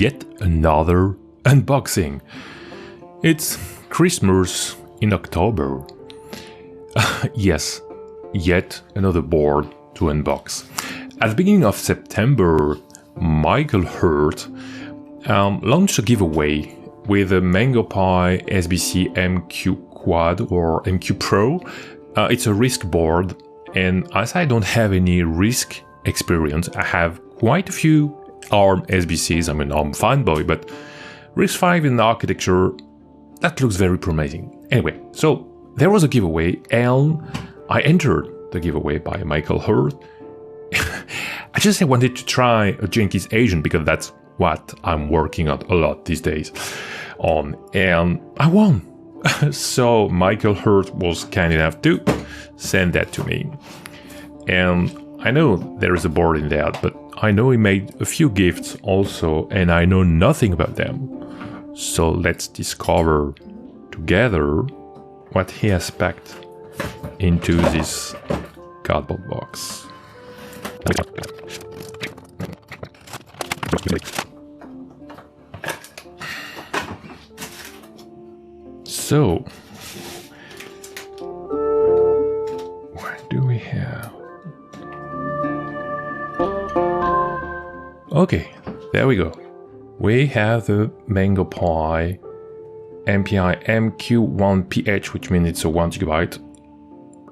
yet another unboxing. It's Christmas in October. Yes, yet another board to unbox. At the beginning of September, Michael Hurt launched a giveaway with a Mango Pi SBC MQ Quad or MQ Pro. It's a RISC board, and as I don't have any RISC experience, I have quite a few ARM SBCs. I'm an ARM fanboy, but risc-v in architecture, that looks very promising. Anyway, so there was a giveaway, and I entered the giveaway by Michael Hurt. I just wanted to try a Jenkins agent because that's what I'm working on a lot these days on, and I won. So Michael Hurt was kind enough to send that to me. And I know there is a board in there, but I know he made a few gifts also, and I know nothing about them. So let's discover together what he has packed into this cardboard box. So, what do we have? Okay, there we go. We have the Mango Pi MPI MQ1PH, which means it's a 1 GB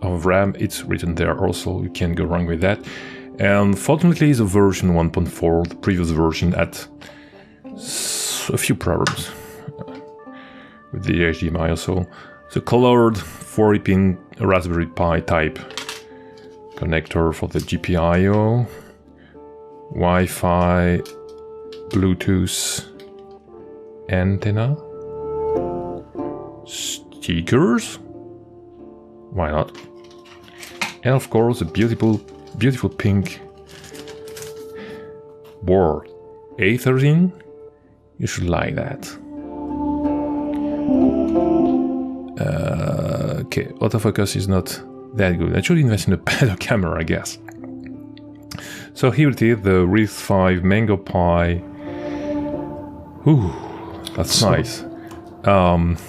of RAM. It's written there also, you can't go wrong with that. And fortunately, the version 1.4, the previous version, had a few problems with the HDMI also. The colored 40-pin Raspberry Pi type connector for the GPIO, Wi-Fi, Bluetooth antenna, stickers, why not? And of course, a beautiful pink board, A13. You should like that. Okay, autofocus is not that good. I should invest in a better camera, I guess. So here it is, the risc-v Mango Pi. Ooh, that's nice.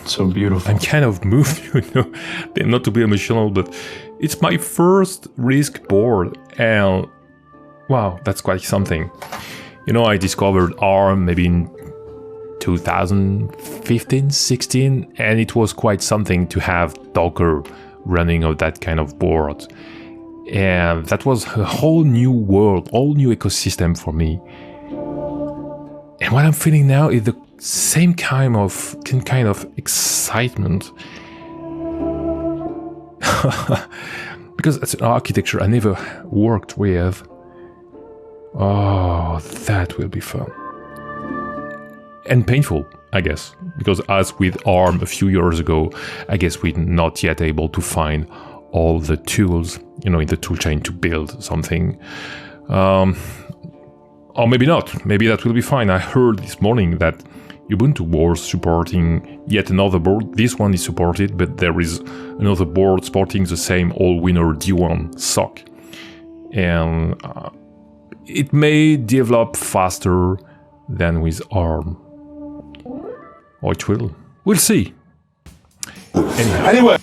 So beautiful. I'm kind of moved, you know, not to be emotional, but it's my first RISC board, and wow, that's quite something. You know, I discovered ARM maybe in 2015, 16, and it was quite something to have Docker running on that kind of board. And that was a whole new world, whole new ecosystem for me. And what I'm feeling now is the same kind of excitement. Because it's an architecture I never worked with. Oh, that will be fun. And painful, I guess, because as with ARM a few years ago, I guess we're not yet able to find all the tools, you know, in the toolchain to build something. Or maybe not. Maybe that will be fine. I heard this morning that Ubuntu was supporting yet another board. This one is supported, but there is another board supporting the same all-winner D1 sock. And it may develop faster than with ARM. Or it will. We'll see. Anyway.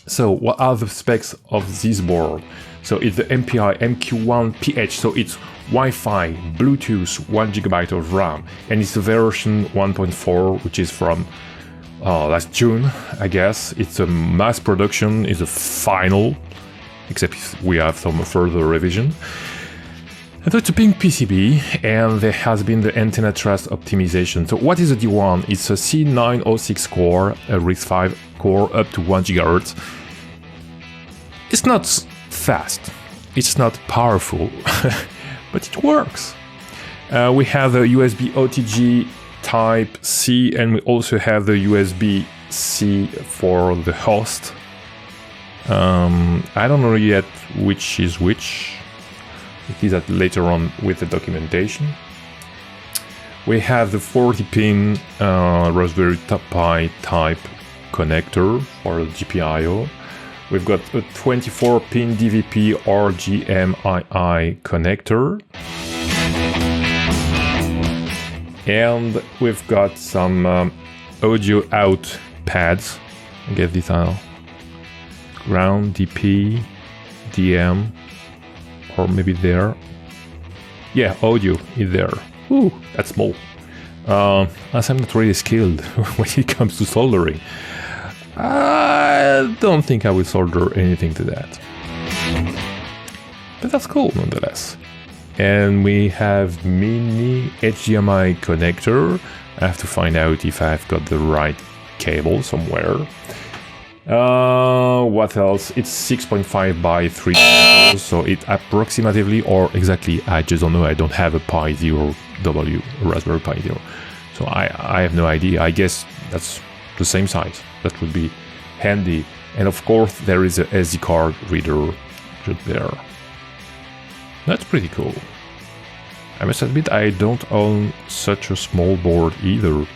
So what are the specs of this board? So it's the MPI MQ1PH, so it's Wi-Fi, Bluetooth, 1 GB of RAM, and it's the version 1.4, which is from last June, I guess. It's a mass production, it's a final, except if we have some further revision. And so it's a pink PCB, and there has been the antenna truss optimization. So what is a D1? It's a C906 core, a risc-v core up to 1 GHz. It's not fast, it's not powerful, but it works. We have a USB OTG Type C, and we also have the USB-C for the host. I don't know yet which is which. It is that later on with the documentation. We have the 40-pin Raspberry Pi type connector for the GPIO. We've got a 24-pin DVP RGMII connector. And we've got some audio out pads. I get this out. Ground, DP, DM, or maybe there. Yeah, audio is there. Ooh, that's small. As I'm not really skilled when it comes to soldering, I don't think I will solder anything to that. But that's cool nonetheless. And we have mini HDMI connector. I have to find out if I've got the right cable somewhere. What else? It's 6.5 by 3 meters, so it approximately or exactly, I just don't know. I don't have a Pi Zero W, a Raspberry Pi Zero, so I have no idea. I guess that's the same size. That would be handy. And of course, there is a SD card reader just there. That's pretty cool. I must admit, I don't own such a small board either.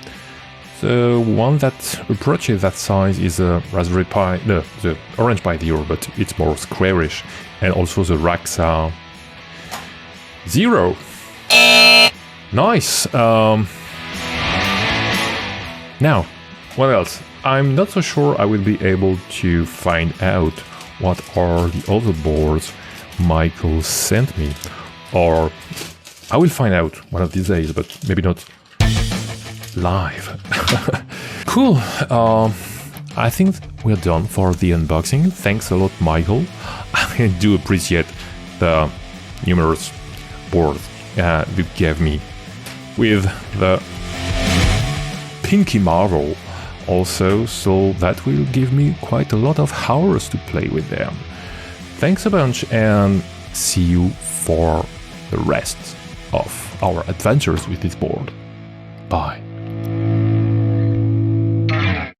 The one that approaches that size is a Raspberry Pi, no, the Orange Pi Zero, but it's more squarish, and also the Raxa Zero. Nice. Now, what else? I'm not so sure I will be able to find out what are the other boards Michael sent me, or I will find out one of these days, but maybe not live. Cool. I think we're done for the unboxing. Thanks a lot, Michael. I do appreciate the numerous boards you gave me with the Pinky Marvel also, so that will give me quite a lot of hours to play with them. Thanks a bunch, and see you for the rest of our adventures with this board. Bye.